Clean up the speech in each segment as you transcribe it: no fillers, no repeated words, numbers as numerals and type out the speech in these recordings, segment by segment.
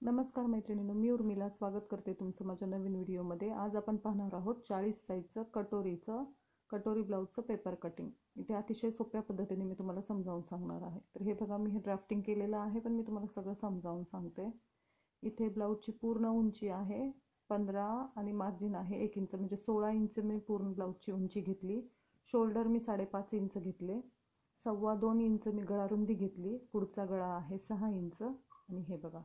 नमस्कार मैत्रिणींनो, मी उर्मिला स्वागत करते तुमचं माझ्या नवीन व्हिडिओमध्ये। आज आपण पाहणार आहोत 40 साईजचं कटोरी ब्लाउजचं पेपर कटिंग। इथे अतिशय सोप्या पद्धतीने मी तुम्हाला समजावून सांगणार आहे। तर हे बघा, मी हे ड्राफ्टिंग केलेलं आहे, पण मी तुम्हाला सगळं समजावून सांगते। इथे ब्लाउजची पूर्ण उंची आहे 15 आणि मार्जिन आहे 1 इंच, म्हणजे 16 इंच मी पूर्ण ब्लाउजची उंची घेतली। शोल्डर मी 5.5 इंच घेतले, 2.25 इंच मी गळा रुंदी घेतली। पुढचा गळा आहे 6 इंच आणि हे बघा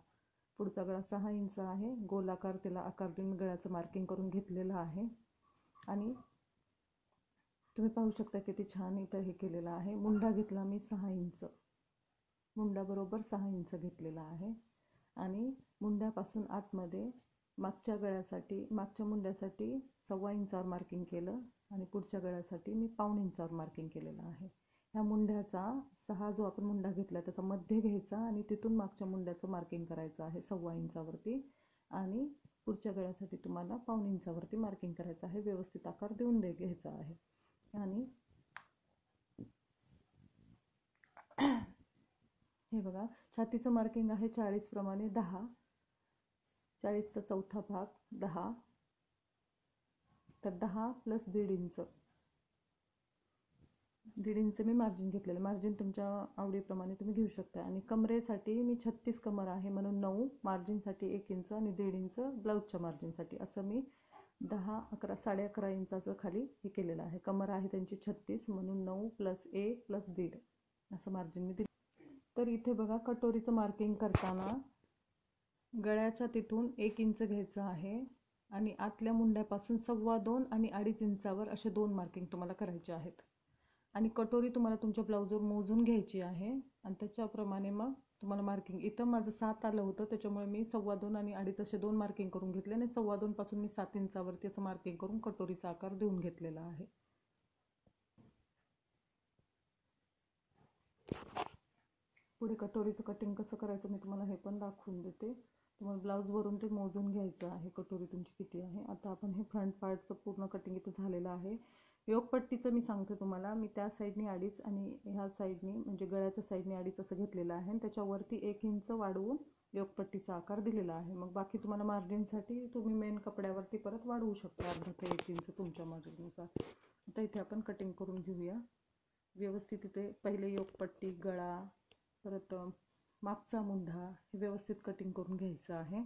पुढचा गळा 6 इंच आहे। गोलाकार त्याला आकार देऊन गळ्याचं मार्किंग करून घेतलेलं आहे आणि तुम्ही पाहू शकता किती छान इथं हे केलेलं आहे। मुंडा घेतला मी 6 इंच, मुंडा बरोबर 6 इंच घेतलेला आहे आणि मुंड्यापासून आतमध्ये मागच्या मुंड्यासाठी 1.25 इंचावर मार्किंग केलं आणि पुढच्या गळ्यासाठी मी 1.25 इंचावर मार्किंग केलेलं आहे। ह्या मुंड्याचा 6 जो आपण मुंडा घेतला त्याचा मध्य घ्यायचा आणि तिथून मागच्या मुंड्याचं मार्किंग करायचं आहे 1.25 इंचावरती आणि पुढच्या गळ्यासाठी तुम्हाला 1.25 इंचावरती मार्किंग करायचं आहे। व्यवस्थित आकार देऊन घ्यायचा आहे आणि हे बघा, छातीचं मार्किंग आहे 40 प्रमाणे 10, 40चा चौथा भाग 10, तर 10 प्लस 1.5 इंच, 1.5 इंच मी मार्जिन घेतलेलं। मार्जिन तुमच्या आवडीप्रमाणे तुम्ही घेऊ शकता। आणि कमरेसाठी मी 36 कमर आहे म्हणून 9, मार्जिनसाठी 1 इंच आणि 1.5 इंच ब्लाउजच्या मार्जिनसाठी, असं मी 10, 11, 11.5 इंचाचं खाली हे केलेलं आहे। कमर आहे त्यांची 36 म्हणून 9 + 1 + 1.5 असं मार्जिन मी दिलं। तर इथे बघा, कटोरीचं मार्किंग करताना गळ्याच्या तिथून 1 इंच घ्यायचं आहे आणि आतल्या मुंड्यापासून 2.25 आणि 2.5 इंचावर असे 2 मार्किंग तुम्हाला करायचे आहेत। आणि कटोरी तुम्हाला तुमच्या ब्लाउजवर मोजून घ्यायची आहे आणि त्याच्याप्रमाणे मग तुम्हाला मार्किंग, इथं माझं 7 आलं होतं त्याच्यामुळे मी 2.25 आणि 2.5 असे 2 मार्किंग करून घेतले आणि 2.25 पासून मी 7 इंचावरती असं मार्किंग करून कटोरीचा आकार देऊन घेतलेला आहे। पुढे कटोरीचं कटिंग कसं करायचं मी तुम्हाला हे पण दाखवून देते। तुम्हाला ब्लाउजवरून ते मोजून घ्यायचं आहे कटोरी तुमची किती आहे। आता आपण हे फ्रंट पार्टचं पूर्ण कटिंग इथं झालेलं आहे। योगपट्टीचं मी सांगते तुम्हाला, मी त्या साईडने 2.5 आणि ह्या साईडने म्हणजे गळ्याच्या साईडने 2.5 असं घेतलेलं आहे आणि त्याच्यावरती 1 इंच वाढवून योगपट्टीचा आकार दिलेला आहे। मग बाकी तुम्हाला मार्जिनसाठी तुम्ही मेन कपड्यावरती परत वाढवू शकता अर्धा ते 1 इंच तुमच्या मार्जिननुसार। आता इथे आपण कटिंग करून घेऊया व्यवस्थित। इथे पहिले योगपट्टी, गळा, परत मागचा मुंडा हे व्यवस्थित कटिंग करून घ्यायचं आहे।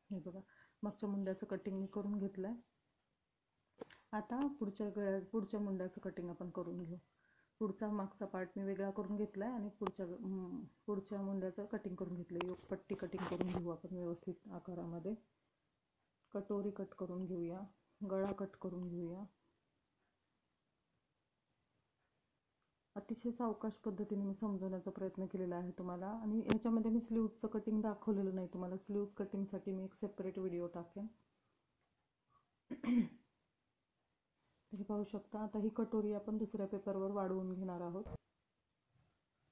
हे बघा, मागच्या मुंड्याचं कटिंग मी करून घेतलंय। आता पुढच्या मुंड्याचं कटिंग आपण करून घेऊ। पुढचा मागचा पार्ट मी वेगळा करून घेतलाय आणि पुढच्या मुंड्याचं कटिंग करून घेतलं। योगपट्टी कटिंग करून घेऊ आपण व्यवस्थित आकारामध्ये। कटोरी कट करून घेऊया, गळा कट करून घेऊया। अतिशय सावकाश पद्धतीने मी समजवण्याचा प्रयत्न केलेला आहे तुम्हाला। आणि ह्याच्यामध्ये मी स्लीव्जचं कटिंग दाखवलेलं नाही तुम्हाला। स्लीव्ज कटिंगसाठी मी एक सेपरेट व्हिडिओ टाकेन। हे पाहू शकता। आता ही कटोरी आपण दुसऱ्या पेपरवर वाढवून घेणार आहोत।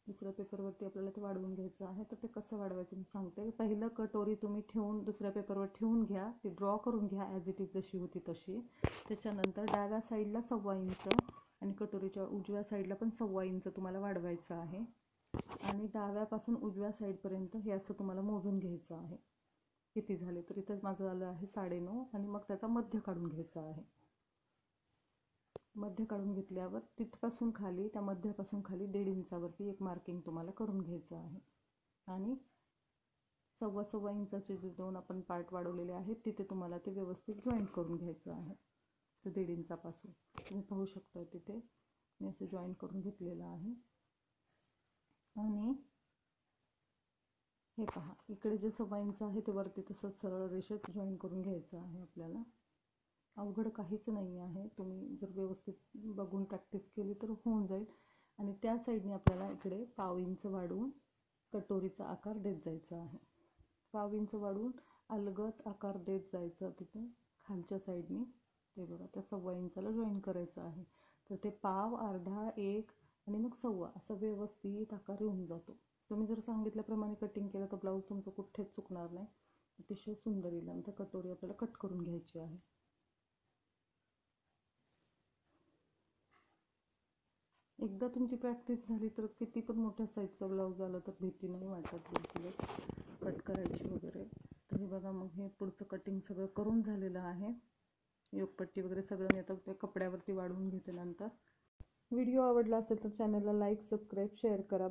दुसऱ्या पेपरवरती आपल्याला ते वाढवून घ्यायचं आहे। तर ते कसं वाढवायचं मी सांगते। पहिलं कटोरी तुम्ही ठेवून दुसऱ्या पेपरवर ठेवून घ्या, ती ड्रॉ करून घ्या ॲज इट इज जशी होती तशी। त्याच्यानंतर डाव्या साईडला 2.25 इंच आणि कटोरीच्या उजव्या साईडला पण 2.25 इंच तुम्हाला वाढवायचं आहे आणि डाव्यापासून उजव्या साईडपर्यंत हे असं तुम्हाला मोजून घ्यायचं आहे किती झाले। तर इथं माझं झालं आहे 9.5 आणि मग त्याचा मध्य काढून घ्यायचा आहे। मध्य काढून घेतल्यावर तिथपासून खाली, त्या मध्यापासून खाली 1.5 इंचावरती एक मार्किंग तुम्हाला करून घ्यायचं आहे आणि 2.25 इंचाचे जे 2 आपण पार्ट वाढवलेले आहेत तिथे तुम्हाला ते व्यवस्थित जॉईंट करून घ्यायचं आहे। तर 1.5 इंचापासून तुम्ही पाहू शकता तिथे मी असं जॉईंट करून घेतलेलं आहे। आणि हे पहा, इकडे जे 2.25 इंच आहे ते वरती तसंच सरळ रेषेत जॉईंट करून घ्यायचं आहे आपल्याला। अवघड काहीच नाही आहे, तुम्ही जर व्यवस्थित बघून प्रॅक्टिस केली तर होऊन जाईल। आणि त्या साईडने आपल्याला इकडे 1.5 इंच वाढवून कटोरीचा आकार देत जायचा आहे। 1.5 इंच वाढवून अलगद आकार देत जायचं तिथे खालच्या साईडने। ते बघा, त्या 2.25 इंचाला जॉईन करायचं आहे। तर ते 1.5, अर्धा, 1 आणि मग 2.25 असा व्यवस्थित आकार येऊन जातो। तुम्ही जर सांगितल्याप्रमाणे कटिंग केलं तर ब्लाऊज तुमचं कुठेच चुकणार नाही, अतिशय सुंदर येईल। आणि त्या कटोरी आपल्याला कट करून घ्यायची आहे। एकदा तुमची प्रॅक्टिस झाली तर किती पण मोठ्या साईजचा ब्लाऊज आला तर भीती नाही वाटत बिलकुलच कट करायची वगैरे। बघा मग हे पुढचं कटिंग सगळं करून झालेलं आहे. योगपट्टी वगैरे सगळं मी आता त्या कपड्यावरती वाढवून घेते नंतर. व्हिडिओ आवडला असेल तर चॅनलला लाईक, सबस्क्राईब, शेअर करा.